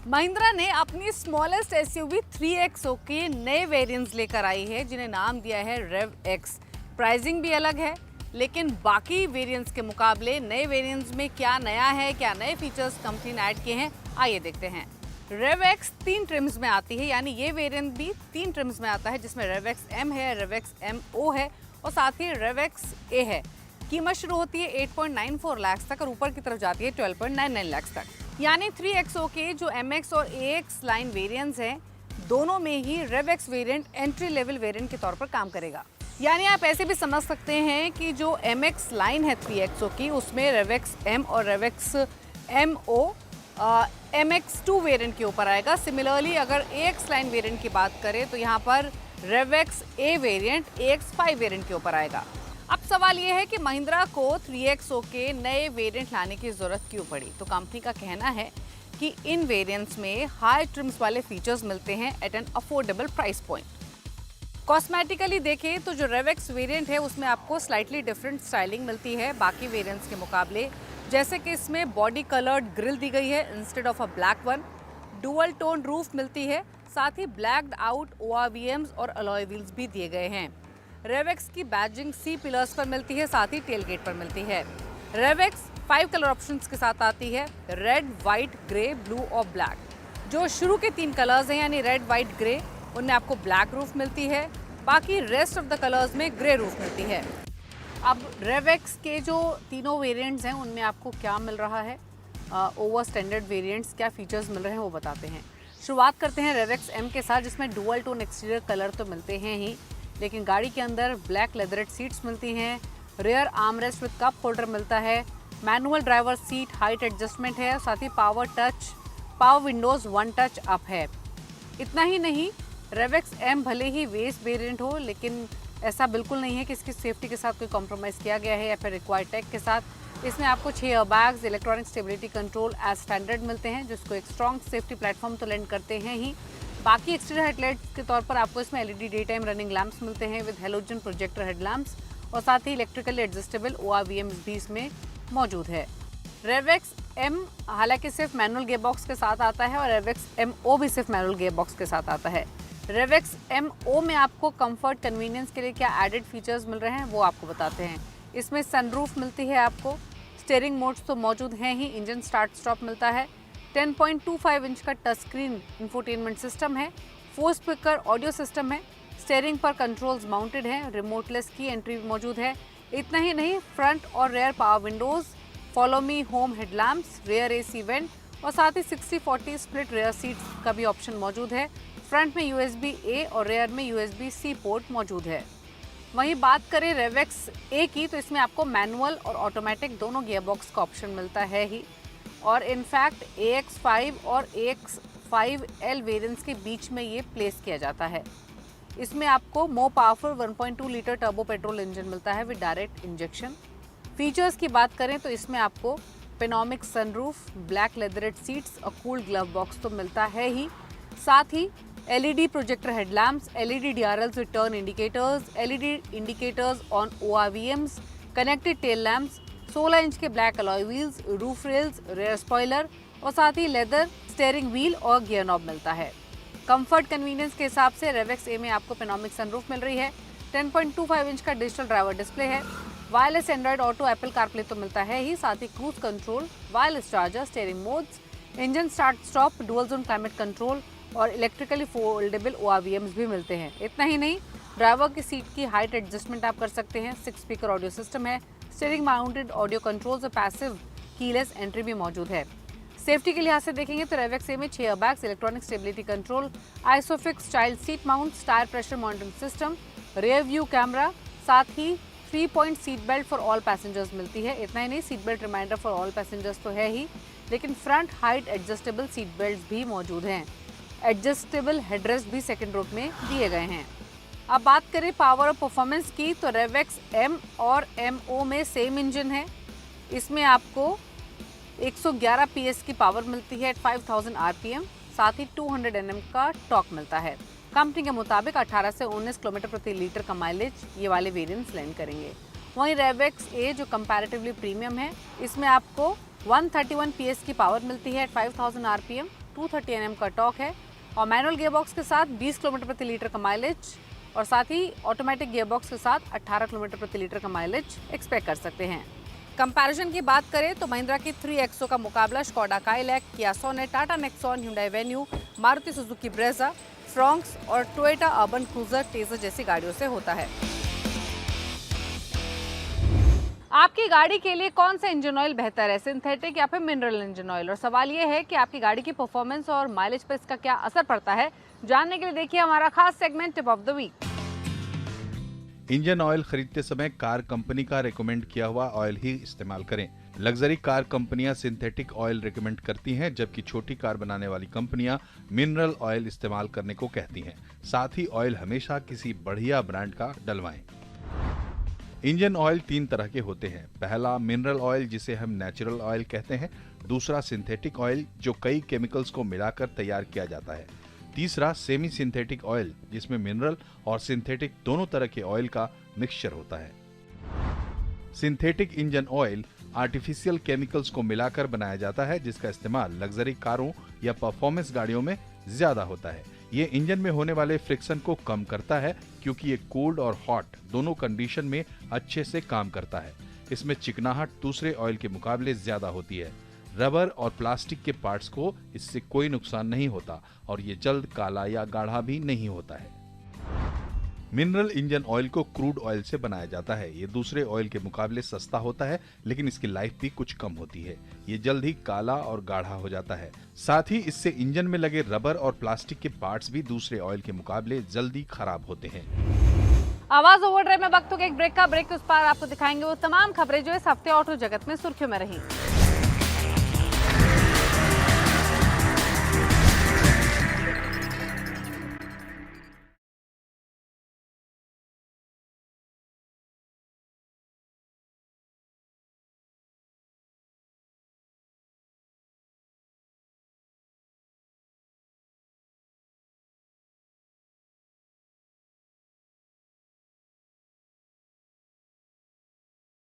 महिंद्रा ने अपनी smallest SUV 3XO के नए वेरिएंट्स लेकर आई है जिन्हें नाम दिया है रेव एक्स। प्राइसिंग भी अलग है, लेकिन बाकी वेरिएंट्स के मुकाबले नए वेरिएंट्स में क्या नया है, क्या नए फीचर्स कंपनी ने ऐड किए हैं, आइए देखते हैं। रेव एक्स 3 ट्रिम्स में आती है, यानी ये वेरिएंट भी 3 ट्रिम्स में आता है, जिसमें रेव एक्स एम है, रेव एक्स एम ओ है और साथ ही रेव एक्स ए है। कीमत शुरू होती है 8.94 लाख तक और ऊपर की तरफ जाती है 12.99 लाख तक। यानी 3XO के जो MX और AX लाइन वेरिएंट्स हैं, दोनों में ही rev X variant entry level variant के तौर पर काम करेगा। यानी आप ऐसे भी समझ सकते हैं कि जो MX लाइन है 3XO की, उसमें रेव एक्स एम और rev X M O MX2 variant के ऊपर आएगा। सिमिलरली अगर AX लाइन वेरिएंट की बात करें तो यहाँ पर रेव एक्स ए वेरिएंट AX5 वेरिएंट के ऊपर आएगा। अब सवाल ये है कि महिंद्रा को 3XO के नए वेरिएंट लाने की जरूरत क्यों पड़ी? तो कंपनी का कहना है कि इन वेरिएंट्स में हाई ट्रिम्स वाले फीचर्स मिलते हैं at an affordable price point. Cosmetically देखें तो जो रेव एक्स वेरिएंट है उसमें आपको स्लाइटली डिफरेंट स्टाइलिंग मिलती है बाकी वेरिएंट्स के मुकाबले, जैसे कि इसमें बॉडी कलर्ड ग्रिल दी गई है instead of a black one, dual tone roof मिलती है, साथ ही ब्लैक्ड आउट ORVMs और अलॉय व्हील्स भी दिए गए हैं। रेव एक्स की बैजिंग सी पिलर्स पर मिलती है, साथ ही टेल गेट पर मिलती है। रेव एक्स 5 कलर ऑप्शंस के साथ आती है, रेड, व्हाइट, ग्रे, ब्लू और ब्लैक। जो शुरू के 3 कलर्स हैं यानी रेड, व्हाइट, ग्रे, उनमें आपको ब्लैक रूफ मिलती है, बाकी रेस्ट ऑफ द कलर्स में ग्रे रूफ मिलती है। अब रेव एक्स के जो तीनों वेरिएंट्स हैं उनमें आपको क्या मिल रहा है, ओवर स्टैंडर्ड वेरिएंट्स क्या फीचर्स मिल रहे हैं वो बताते हैं। शुरुआत करते हैं रेव एक्स एम के साथ, जिसमें डुअल टोन एक्सटीरियर कलर तो मिलते हैं ही, लेकिन गाड़ी के अंदर ब्लैक लेदरेट सीट्स मिलती हैं, rear armrest with cup holder मिलता है, manual driver seat height adjustment है, साथ ही पावर विंडोज 1 टच अप है। इतना ही नहीं, रेव एक्स एम भले ही बेस वेरिएंट हो, लेकिन ऐसा बिल्कुल नहीं है कि इसकी सेफ्टी के साथ कोई कॉम्प्रोमाइज़ किया गया है या फिर रिक्वायर्ड टेक के साथ। इसमें आपको 6 airbags, electronic stability control as standard मिलते हैं, जिसको एक स्ट्रॉन्ग सेफ्टी प्लेटफॉर्म तो लेंड करते हैं ही। बाकी एक्सटीरियर हेडलाइट्स के तौर पर आपको इसमें LED day time running lamps मिलते हैं विद हेलोजन प्रोजेक्टर हेडलैम्प्स और साथ ही इलेक्ट्रिकली एडजस्टेबल ORVMs भी इसमें मौजूद है। रेव एक्स एम हालांकि सिर्फ मैनुअल गियरबॉक्स के साथ आता है और रेव एक्स एम ओ भी सिर्फ मैनुअल गियरबॉक्स के साथ आता है। रेव एक्स एम ओ में आपको कंफर्ट कन्वीनियंस के लिए क्या एडेड फीचर्स मिल रहे हैं वो आपको बताते हैं। इसमें सनरूफ मिलती है आपको, स्टीयरिंग मोड्स तो मौजूद हैं ही, इंजन स्टार्ट स्टॉप मिलता है, 10.25 इंच का टच स्क्रीन इंफोटेनमेंट सिस्टम है, 4 स्पीकर ऑडियो सिस्टम है, स्टीयरिंग पर कंट्रोल्स माउंटेड हैं, रिमोटलेस की एंट्री भी मौजूद है। इतना ही नहीं, फ्रंट और rear power windows, follow me home headlamps, rear AC vent और साथ ही 60-40 स्प्लिट रेयर सीट्स का भी ऑप्शन मौजूद है। फ्रंट में USB-A और रेयर में USB-C पोर्ट मौजूद है। वहीं बात करें रेव एक्स ए की, तो इसमें आपको मैनुअल और ऑटोमेटिक दोनों गियरबॉक्स का ऑप्शन मिलता है ही, और इनफैक्ट AX5 और AX5L वेरिएंट्स के बीच में ये प्लेस किया जाता है। इसमें आपको more powerful 1.2 litre turbo petrol engine मिलता है विद डायरेक्ट इंजेक्शन। फीचर्स की बात करें तो इसमें आपको panoramic sunroof, black leatherette seats और कूल्ड ग्लव बॉक्स तो मिलता है ही, साथ ही LED projector headlamps, LED DRLs with turn indicators, LED indicators on ORVMs, connected tail lamps, 16 inch के black alloy wheels, roof rails, rear spoiler और साथ ही लेदर स्टीयरिंग व्हील और गियर नॉब मिलता है। कंफर्ट कन्वीनियंस के हिसाब से रेव एक्स ए में आपको पेनोमिक सनरूफ मिल रही है, 10.25 इंच का डिजिटल ड्राइवर डिस्प्ले है, wireless Android auto Apple CarPlay तो मिलता है ही, साथ ही cruise control, wireless charger, steering modes, engine start stop, dual zone climate control और इलेक्ट्रिकली फोल्डेबल ORVMs भी मिलते हैं। इतना ही नहीं, ड्राइवर की सीट की हाइट एडजस्टमेंट आप कर सकते हैं, 6 स्पीकर ऑडियो सिस्टम है, स्टीयरिंग माउंटेड ऑडियो कंट्रोल्स और पैसिव कीलेस एंट्री भी मौजूद है। सेफ्टी के लिहाज से देखेंगे तो रेव एक्स ए में 6 airbags, electronic stability control, isofix child seat mount, tyre pressure monitoring system, rear view camera, साथ ही 3 point seat belt for all passengers मिलती है। इतना ही नहीं, seat belt reminder for all passengers तो है ही, लेकिन front height adjustable seat belt भी मौजूद हैं। एडजस्टेबल हेडरेस्ट भी सेकेंड रो में दिए गए हैं। अब बात करें पावर और परफॉर्मेंस की, तो रेव एक्स एम और MO में सेम इंजन है। इसमें आपको 111 PS की पावर मिलती है 5000 RPM, साथ ही 200 Nm का टॉर्क मिलता है। कंपनी के मुताबिक 18 से 19 किलोमीटर प्रति लीटर का माइलेज ये वाले वेरिएंट्स लैंड करेंगे। वहीं रेव एक्स ए जो कंपैरेटिवली प्रीमियम है, इसमें आपको 131 PS की पावर मिलती है 5000 RPM, 230 Nm का टॉर्क है और मैनुअल गियरबॉक्स के साथ 20 किलोमीटर प्रति लीटर का माइलेज और साथ ही ऑटोमेटिक गियरबॉक्स के साथ 18 किलोमीटर प्रति लीटर का माइलेज एक्सपेक्ट कर सकते हैं। कंपैरिजन की बात करें तो महिंद्रा की 3XO का मुकाबला Skoda Kylaq, Kia Sonet, Tata Nexon, hyundai Venue, Maruti Suzuki Brezza, Fronx और टोयोटा अर्बन क्रूजर टेजर जैसी गाड़ियों से होता है। आपकी गाड़ी के लिए कौन सा इंजन ऑयल बेहतर है, सिंथेटिक या फिर मिनरल इंजन ऑयल? और सवाल ये है कि आपकी गाड़ी की परफॉर्मेंस और माइलेज पर इसका क्या असर पड़ता है। जानने के लिए देखिए हमारा खास segment tip of the week. Engine oil खरीदते समय कार कंपनी का रेकमेंड किया हुआ ऑयल ही इस्तेमाल करें। लग्जरी कार कंपनियां सिंथेटिक ऑयल रेकमेंड करती हैं, जबकि छोटी कार बनाने वाली कंपनियां मिनरल ऑयल इस्तेमाल करने को कहती हैं। साथ ही ऑयल हमेशा किसी बढ़िया ब्रांड का डलवाएं। इंजन ऑयल 3 तरह के होते हैं। पहला मिनरल ऑयल, जिसे हम नेचुरल ऑयल कहते हैं। दूसरा सिंथेटिक ऑयल, जो कई केमिकल्स को मिलाकर तैयार किया जाता है। तीसरा सेमी सिंथेटिक ऑयल, जिसमें मिनरल और सिंथेटिक दोनों तरह के ऑयल का मिक्सचर होता है। Synthetic engine oil artificial chemicals को मिलाकर बनाया जाता है, जिसका इस्तेमाल लग्जरी कारों या परफॉर्मेंस गाड़ियों में ज्यादा होता है। ये इंजन में होने वाले फ्रिक्शन को कम करता है, क्योंकि ये कोल्ड और हॉट दोनों कंडीशन में अच्छे से काम करता है। इसमें चिकनाहट दूसरे ऑयल के मुकाबले ज्यादा होती है। रबर और प्लास्टिक के पार्ट्स को इससे कोई नुकसान नहीं होता और ये जल्द काला या गाढ़ा भी नहीं होता है। मिनरल इंजन ऑयल को क्रूड ऑयल से बनाया जाता है। ये दूसरे ऑयल के मुकाबले सस्ता होता है, लेकिन इसकी लाइफ भी कुछ कम होती है। ये जल्द ही काला और गाढ़ा हो जाता है। साथ ही इससे इंजन में लगे रबर और प्लास्टिक के पार्ट्स भी दूसरे ऑयल के मुकाबले जल्दी खराब होते हैं। आवाज ओवरड्राइव में वक्त हो गया एक ब्रेक का। ब्रेक के उस पार आपको दिखाएंगे वो तमाम खबरें जो इस हफ्ते ऑटो जगत में सुर्खियों में रही।